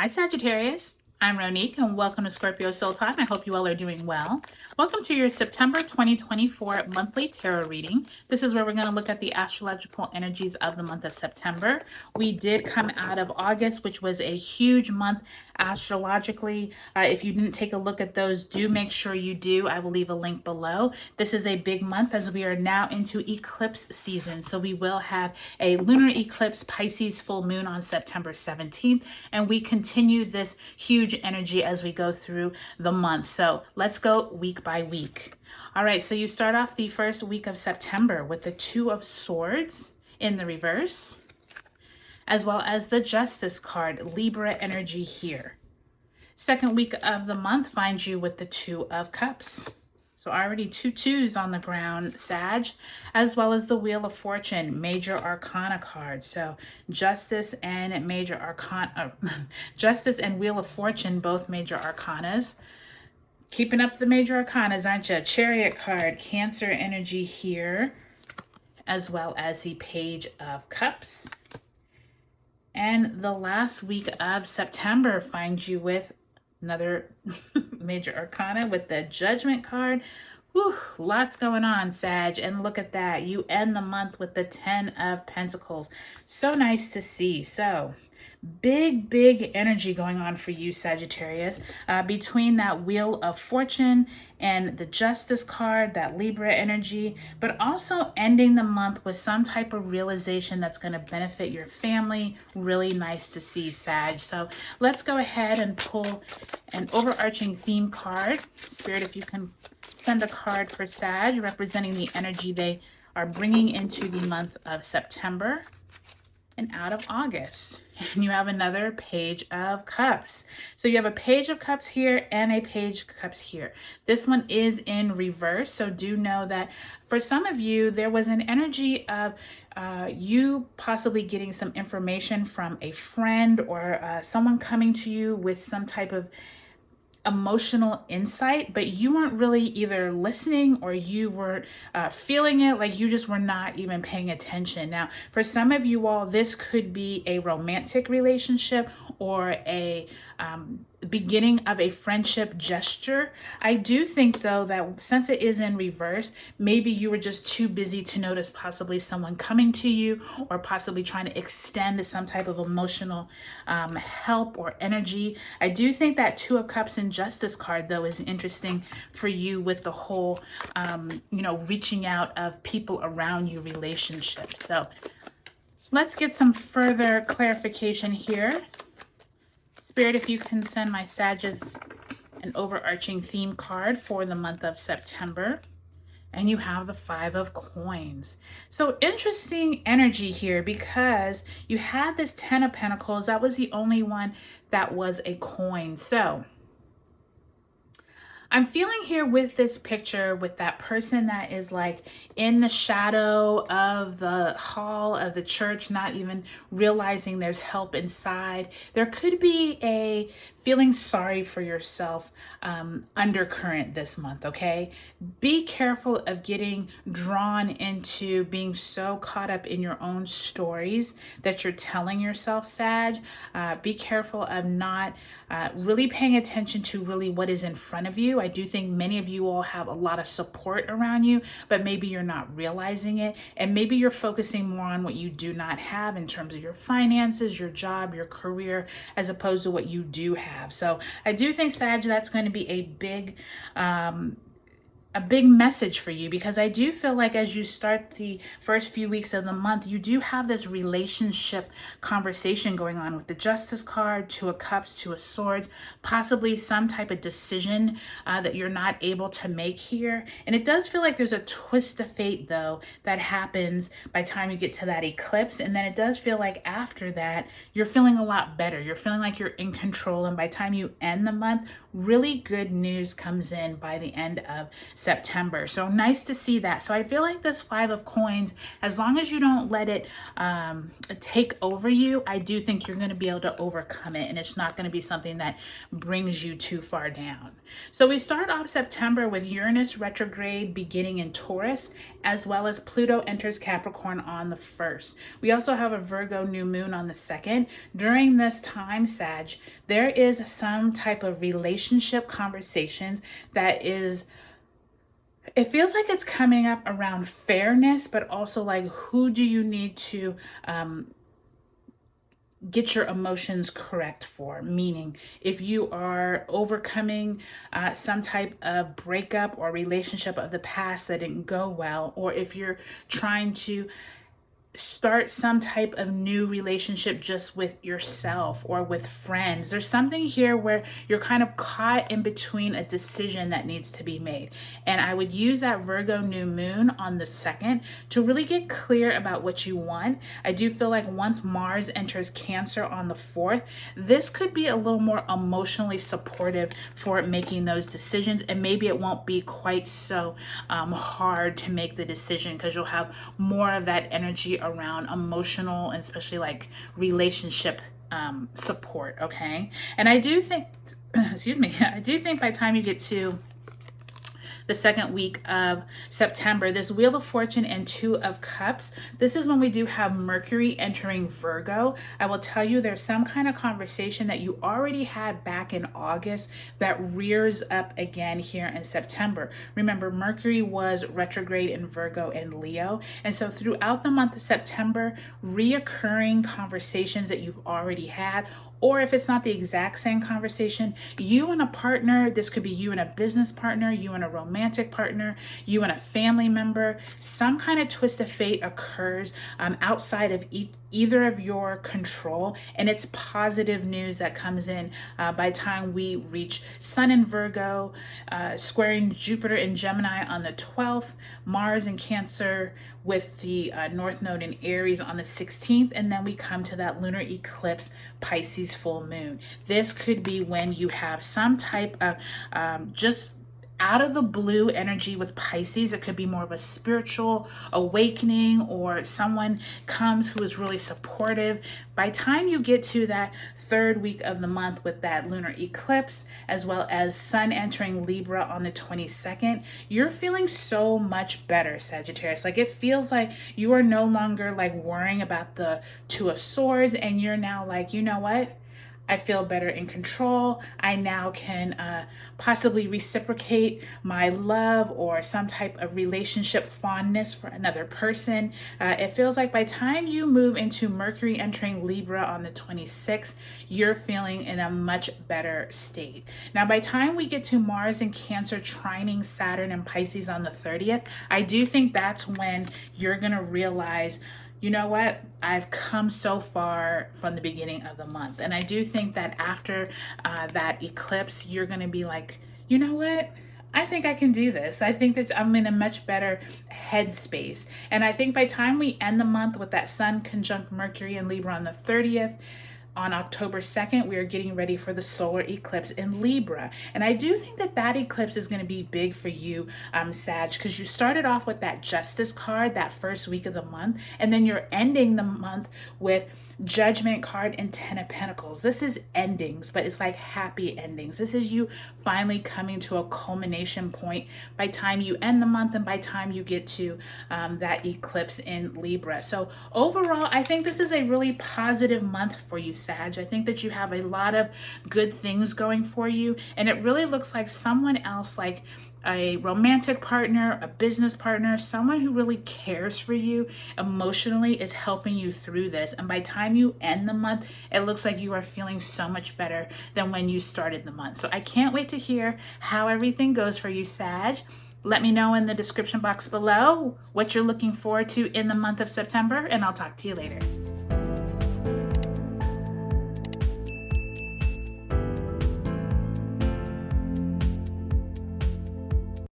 Hi Sagittarius, I'm Ronique and welcome to Scorpio Soul Time. I hope you all are doing well. Welcome to your September 2024 monthly tarot reading. This is where we're going to look at the astrological energies of the month of September. We did come out of August, which was a huge month astrologically. If you didn't take a look at those, do make sure you do. I will leave a link below. This is a big month as we are now into eclipse season. So we will have a lunar eclipse, Pisces full moon on September 17th, and we continue this huge energy as we go through the month. So let's go week by week. All right, so you start off the first week of September with the Two of Swords in the reverse, as well as the Justice card, Libra energy here. Second week of the month finds you with the Two of Cups. So already two twos on the ground, Sag, as well as the Wheel of Fortune, Major Arcana card. So Justice and Major Arcana, Justice and Wheel of Fortune, both Major Arcanas. Keeping up the Major Arcanas, aren't you? Chariot card, Cancer energy here, as well as the Page of Cups. And the last week of September finds you with another Major Arcana with the Judgment card. Whew, lots going on, Sag. And look at that. You end the month with the 10 of Pentacles. So nice to see. So big energy going on for you, Sagittarius, between that Wheel of Fortune and the Justice card, that Libra energy, but also ending the month with some type of realization that's going to benefit your family. Really nice to see, Sag. So let's go ahead and pull an overarching theme card. Spirit, if you can send a card for Sag representing the energy they are bringing into the month of September and out of August. And you have another Page of Cups. So you have a Page of Cups here and a Page of Cups here. This one is in reverse. So do know that for some of you, there was an energy of you possibly getting some information from a friend or someone coming to you with some type of emotional insight, but you weren't really either listening or you were feeling it, like you just were not even paying attention. Now, for some of you all, this could be a romantic relationship or a beginning of a friendship gesture. I do think, though, that since it is in reverse, maybe you were just too busy to notice possibly someone coming to you or possibly trying to extend some type of emotional help or energy. I do think that Two of Cups and Justice card, though, is interesting for you with the whole, reaching out of people around you relationship. So let's get some further clarification here. Spirit, if you can send my Sagittarius an overarching theme card for the month of September. And you have the Five of Coins. So interesting energy here because you had this 10 of Pentacles. That was the only one that was a coin. So I'm feeling here with this picture with that person that is like in the shadow of the hall of the church, not even realizing there's help inside. There could be a feeling sorry for yourself undercurrent this month, okay? Be careful of getting drawn into being so caught up in your own stories that you're telling yourself, Sag. Be careful of not really paying attention to really what is in front of you. I do think many of you all have a lot of support around you, but maybe you're not realizing it. And maybe you're focusing more on what you do not have in terms of your finances, your job, your career, as opposed to what you do have. So I do think, Sag, that's going to be a big message for you, because I do feel like as you start the first few weeks of the month, you do have this relationship conversation going on with the Justice card, Two of Cups, Two of Swords, possibly some type of decision that you're not able to make here. And it does feel like there's a twist of fate, though, that happens by the time you get to that eclipse. And then it does feel like after that, you're feeling a lot better. You're feeling like you're in control. And by the time you end the month, really good news comes in by the end of September. So nice to see that. So I feel like this Five of Coins, as long as you don't let it take over you, I do think you're going to be able to overcome it, and it's not going to be something that brings you too far down. So we start off September with Uranus retrograde beginning in Taurus, as well as Pluto enters Capricorn on the 1st. We also have a Virgo new moon on the 2nd. During this time, Sag, there is some type of relationship conversations that is, it feels like it's coming up around fairness, but also like, who do you need to get your emotions correct for? Meaning, if you are overcoming some type of breakup or relationship of the past that didn't go well, or if you're trying to start some type of new relationship just with yourself or with friends. There's something here where you're kind of caught in between a decision that needs to be made. And I would use that Virgo new moon on the 2nd to really get clear about what you want. I do feel like once Mars enters Cancer on the 4th, this could be a little more emotionally supportive for making those decisions. And maybe it won't be quite so hard to make the decision, because you'll have more of that energy around emotional and especially like relationship support. Okay. And I do think, excuse me, I do think by the time you get to the 2nd week of September, this Wheel of Fortune and Two of Cups, this is when we do have Mercury entering Virgo. I will tell you, there's some kind of conversation that you already had back in August that rears up again here in September. Remember, Mercury was retrograde in Virgo and Leo. And so throughout the month of September, reoccurring conversations that you've already had, or if it's not the exact same conversation, you and a partner, this could be you and a business partner, you and a romantic partner, you and a family member, some kind of twist of fate occurs outside of either of your control, and it's positive news that comes in by the time we reach Sun in Virgo, squaring Jupiter in Gemini on the 12th, Mars in Cancer with the North Node in Aries on the 16th, and then we come to that lunar eclipse, Pisces full moon. This could be when you have some type of just out of the blue energy with Pisces. It could be more of a spiritual awakening, or someone comes who is really supportive. By the time you get to that 3rd week of the month with that lunar eclipse, as well as Sun entering Libra on the 22nd, you're feeling so much better, Sagittarius. Like, it feels like you are no longer like worrying about the Two of Swords, and you're now like, you know what? I feel better in control. I now can possibly reciprocate my love or some type of relationship fondness for another person. It feels like by the time you move into Mercury entering Libra on the 26th, you're feeling in a much better state. Now, by the time we get to Mars in Cancer trining Saturn and Pisces on the 30th, I do think that's when you're going to realize, you know what? I've come so far from the beginning of the month. And I do think that after that eclipse, you're going to be like, you know what? I think I can do this. I think that I'm in a much better headspace. And I think by the time we end the month with that Sun conjunct Mercury in Libra on the 30th, on October 2nd, we are getting ready for the solar eclipse in Libra. And I do think that that eclipse is going to be big for you, Sag, because you started off with that Justice card that 1st week of the month, and then you're ending the month with Judgment card and 10 of Pentacles. This is endings, but it's like happy endings. This is you finally coming to a culmination point by time you end the month and by time you get to that eclipse in Libra. So overall, I think this is a really positive month for you, Sag. I think that you have a lot of good things going for you, and it really looks like someone else, like a romantic partner, a business partner, someone who really cares for you emotionally, is helping you through this. And by the time you end the month, it looks like you are feeling so much better than when you started the month. So I can't wait to hear how everything goes for you, Sag. Let me know in the description box below what you're looking forward to in the month of September, and I'll talk to you later.